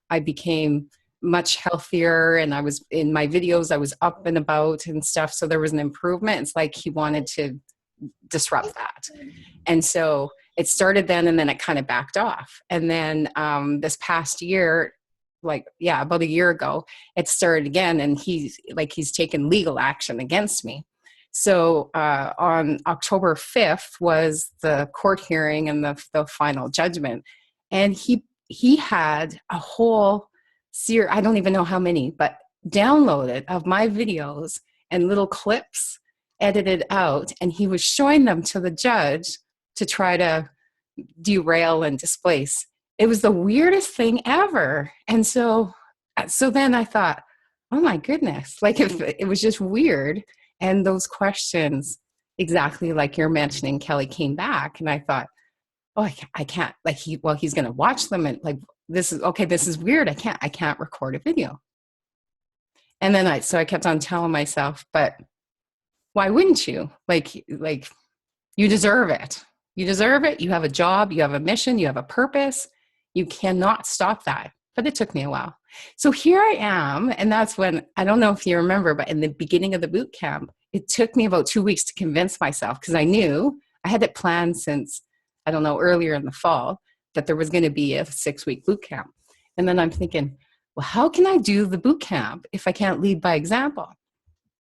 I became much healthier, and I was in my videos, I was up and about and stuff. So there was an improvement. It's like he wanted to disrupt that. And so it started then, and then it kind of backed off. And then this past year, about a year ago, it started again, and he's taken legal action against me. So on October 5th was the court hearing and the final judgment. And he had a whole series, I don't even know how many, but downloaded of my videos and little clips edited out. And he was showing them to the judge to try to derail and displace. It was the weirdest thing ever. And so then I thought, oh my goodness, if it was just weird. And those questions, exactly like you're mentioning, Kelly, came back. And I thought, oh, I can't, he's going to watch them. And this is weird. I can't record a video. And then I kept on telling myself, but why wouldn't you? You deserve it. You deserve it. You have a job, you have a mission, you have a purpose. You cannot stop that. But it took me a while. So here I am, and that's when, I don't know if you remember, but in the beginning of the boot camp, it took me about 2 weeks to convince myself, because I knew I had it planned since, I don't know, earlier in the fall, that there was going to be a 6-week boot camp. And then I'm thinking, well, how can I do the boot camp if I can't lead by example?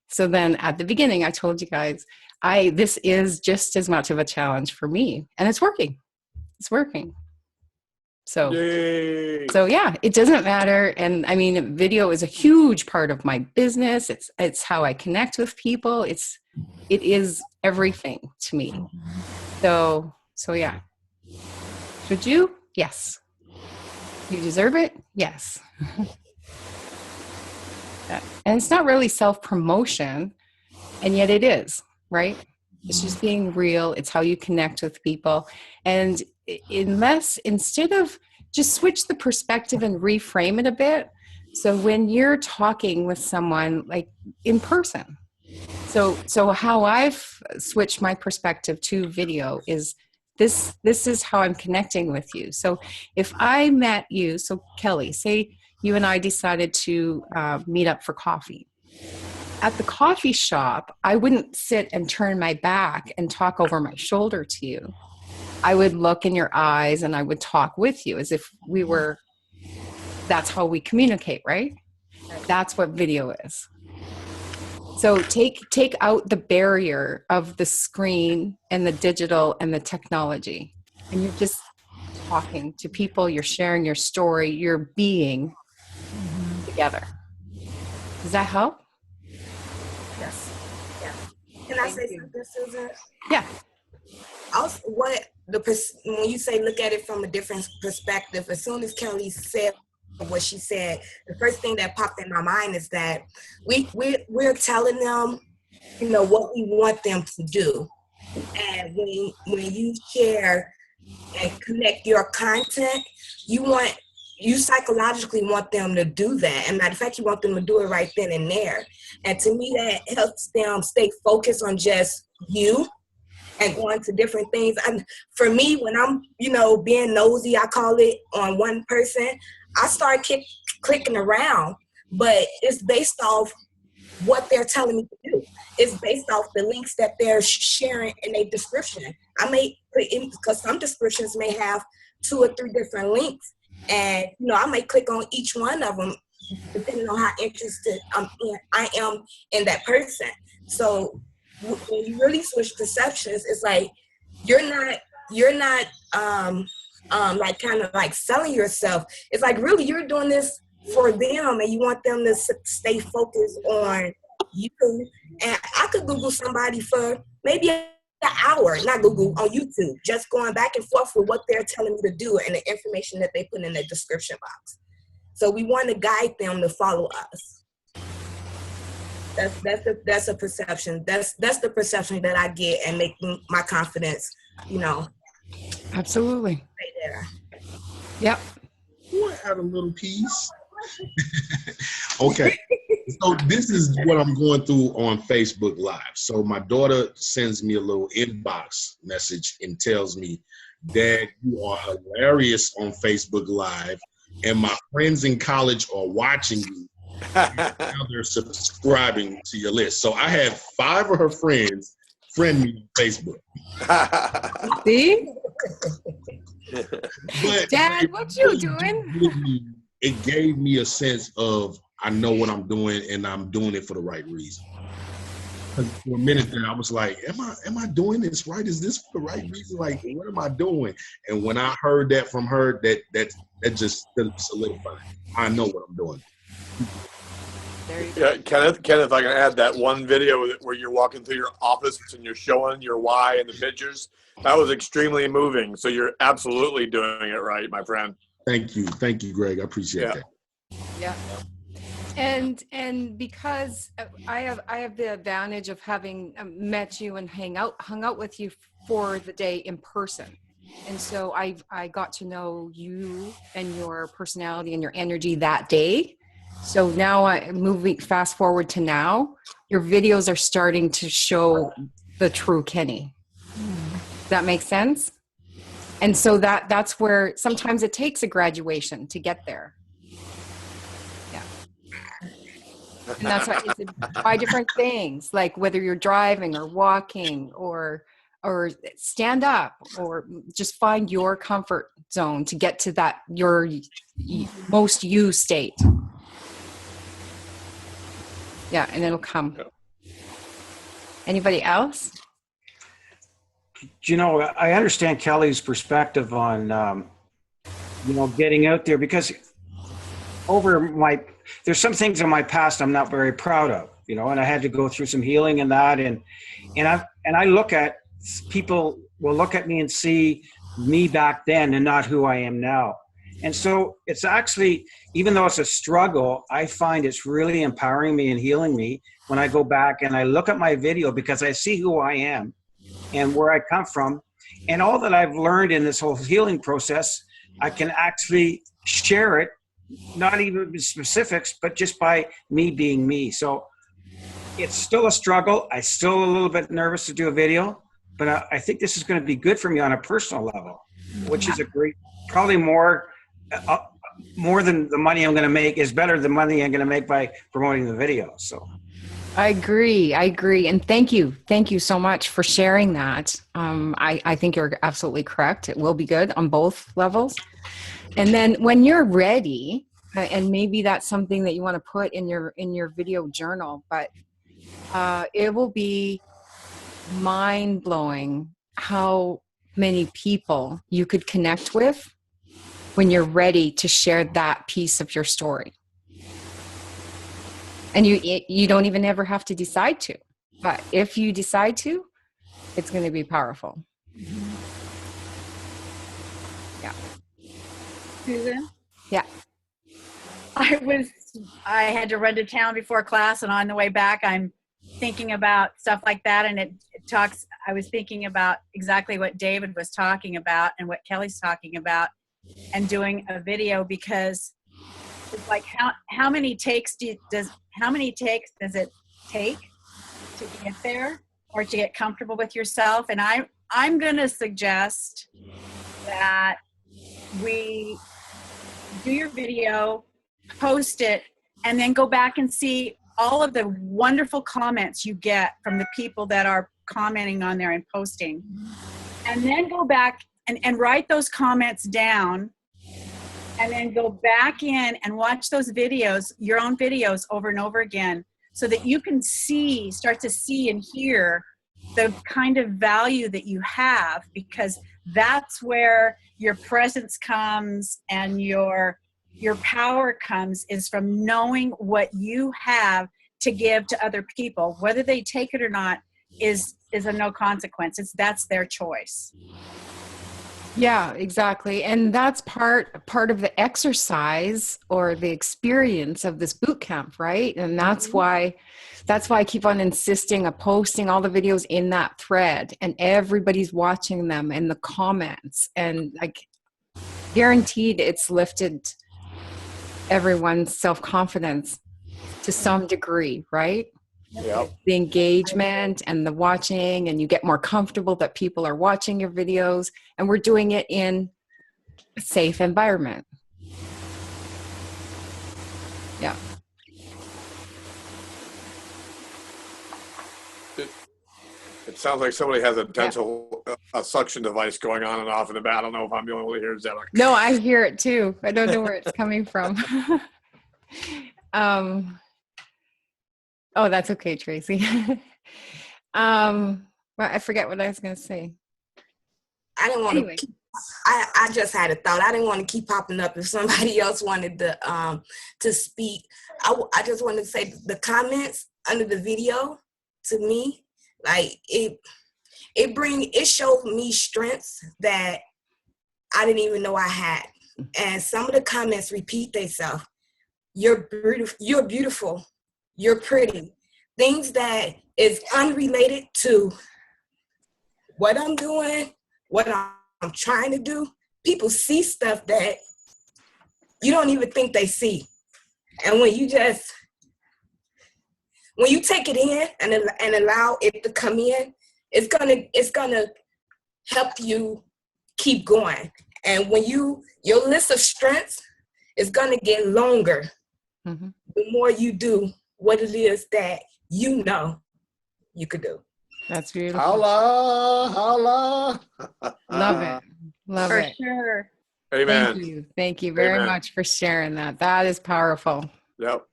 So then at the beginning, I told you guys, this is just as much of a challenge for me, and it's working. It's working. So yeah, it doesn't matter. And I mean, video is a huge part of my business. It's how I connect with people. It is everything to me. So yeah. Should you? Yes. You deserve it? Yes. And it's not really self-promotion, and yet it is, right? It's just being real. It's how you connect with people. And instead of just switch the perspective and reframe it a bit. So when you're talking with someone in person, so how I've switched my perspective to video is this is how I'm connecting with you. So if I met you, so Kelly, say you and I decided to meet up for coffee. At the coffee shop, I wouldn't sit and turn my back and talk over my shoulder to you. I would look in your eyes and I would talk with you as if that's how we communicate, right? That's what video is. So take out the barrier of the screen and the digital and the technology. and you're just talking to people, you're sharing your story, you're being together. Does that help? Yes. Yeah. Can I say something, Susan? Yeah. Also, when you say look at it from a different perspective, as soon as Kelly said what she said, the first thing that popped in my mind is that we're telling them, you know, what we want them to do. And when you share and connect your content, you psychologically want them to do that. And matter of fact, you want them to do it right then and there. And to me, that helps them stay focused on just you and going to different things. And for me, when I'm, you know, being nosy, I call it, on one person, I start clicking around, but it's based off what they're telling me to do. It's based off the links that they're sharing in a description. I may put in, because some descriptions may have 2 or 3 different links, and you know, I may click on each one of them depending on how interested I am in that person. So when you really switch perceptions, it's like you're not like kind of like selling yourself. It's like really you're doing this for them, and you want them to stay focused on you. And I could Google somebody for maybe an hour, not Google, on YouTube, just going back and forth with what they're telling me to do and the information that they put in the description box. So we want to guide them to follow us. That's a perception. That's the perception that I get, and make my confidence, you know. Absolutely. Right there. Yep. You want to add a little piece? Okay. So this is what I'm going through on Facebook Live. So my daughter sends me a little inbox message and tells me, Dad, you are hilarious on Facebook Live, and my friends in college are watching you. Now they're subscribing to your list. So I had 5 of her friends friend me on Facebook. See? But Dad, what you doing? It gave me a sense of, I know what I'm doing, and I'm doing it for the right reason. 'Cause for a minute there, I was like, am I doing this right? Is this for the right reason? Like, what am I doing? And when I heard that from her, that just solidified. I know what I'm doing. Yeah, Kenneth, I can add that one video where you're walking through your office and you're showing your why in the pictures. That was extremely moving. So you're absolutely doing it right, my friend. Thank you, Greg. I appreciate that. Yeah. And because I have the advantage of having met you and hung out with you for the day in person. And so I got to know you and your personality and your energy that day. So now moving fast forward to now, your videos are starting to show the true Kenny. Does that make sense? And so that's where sometimes it takes a graduation to get there. Yeah. And that's why it's by different things, like whether you're driving or walking or stand up or just find your comfort zone to get to that your most you state. Yeah, and it'll come. Anybody else? You know, I understand Kelly's perspective on, getting out there, because there's some things in my past I'm not very proud of, and I had to go through some healing in that. And I look at people will look at me and see me back then and not who I am now. And so it's actually, even though it's a struggle, I find it's really empowering me and healing me when I go back and I look at my video, because I see who I am and where I come from, and all that I've learned in this whole healing process. I can actually share it, not even with specifics, but just by me being me. So it's still a struggle. I'm still a little bit nervous to do a video, but I think this is going to be good for me on a personal level, which is probably more than the money I'm going to make is better than the money I'm going to make by promoting the video. So I agree. And thank you so much for sharing that. I think you're absolutely correct. It will be good on both levels. And then when you're ready, and maybe that's something that you want to put in your video journal, but it will be mind-blowing how many people you could connect with when you're ready to share that piece of your story. And you don't even ever have to decide to. But if you decide to, it's going to be powerful. Yeah. Susan? Yeah. I had to run to town before class, and on the way back, I'm thinking about stuff like that. And I was thinking about exactly what David was talking about and what Kelly's talking about, and doing a video, because it's like, how many takes does it take to get there or to get comfortable with yourself? And I'm going to suggest that we do your video, post it, and then go back and see all of the wonderful comments you get from the people that are commenting on there and posting. And then go back and write those comments down, and then go back in and watch those videos, your own videos, over and over again, so that you can start to see and hear the kind of value that you have, because that's where your presence comes and your power comes, is from knowing what you have to give to other people. Whether they take it or not is a no consequence. That's their choice. Yeah, exactly. And that's part of the exercise or the experience of this boot camp, right? And that's why I keep on insisting of posting all the videos in that thread, and everybody's watching them in the comments, and like guaranteed it's lifted everyone's self-confidence to some degree, right? Yep. The engagement and the watching, and you get more comfortable that people are watching your videos, and we're doing it in a safe environment. Yeah. It sounds like somebody has a dental a suction device going on and off in the back. I don't know if I'm the only one who hears that. No, I hear it too. I don't know where it's coming from. Oh, that's okay, Tracy. Well, I forget what I was going to say. I didn't want to. I just had a thought. I didn't want to keep popping up if somebody else wanted to speak. I just wanted to say the comments under the video, to me, like it showed me strengths that I didn't even know I had. And some of the comments repeat themselves. You're beautiful. You're beautiful. You're pretty. Things that is unrelated to what I'm doing, what I'm trying to do. People see stuff that you don't even think they see. And when you take it in and allow it to come in, it's gonna help you keep going. And when your list of strengths is gonna get longer, the more you do what it is that you know you could do. That's beautiful. Holla. Love it. Love For it. sure. Amen. Thank you very much for sharing that. That is powerful. Yep.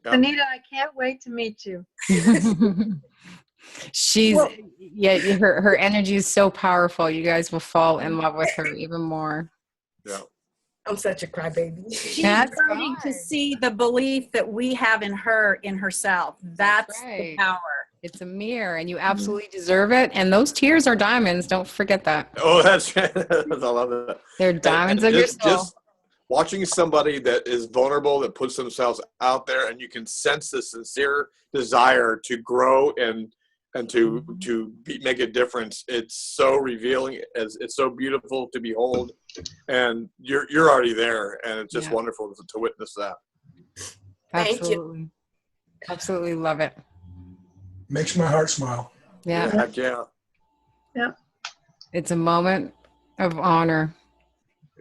Anita, I can't wait to meet you. Her energy is so powerful. You guys will fall in love with her even more. Yeah. I'm such a crybaby. She's starting to see the belief that we have in her, in herself. That's the power. It's a mirror, and you absolutely deserve it. And those tears are diamonds. Don't forget that. Oh, that's right. I love that. They're diamonds of your soul. Just watching somebody that is vulnerable, that puts themselves out there, and you can sense the sincere desire to grow and to make a difference. It's so revealing. It's so beautiful to behold, and you're already there, and it's just wonderful to witness that. Absolutely. Absolutely love it. Makes my heart smile. Yeah. Heck yeah. Yeah. It's a moment of honor.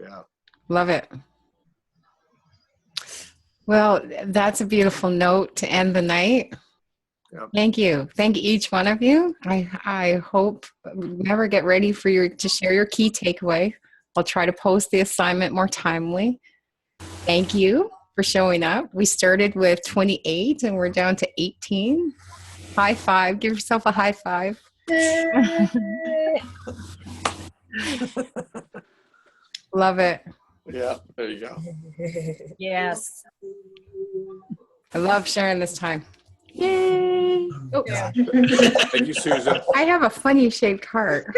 Yeah. Love it. Well, that's a beautiful note to end the night. Yep. Thank you. Thank each one of you. I hope never get ready for to share your key takeaway. I'll try to post the assignment more timely. Thank you for showing up. We started with 28 and we're down to 18. High five. Give yourself a high five. Love it. Yeah, there you go. Yes. I love sharing this time. Yay! Oh, Yeah. Thank you, Susan. I have a funny shaped heart.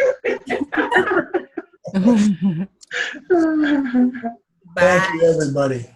Thank you, everybody.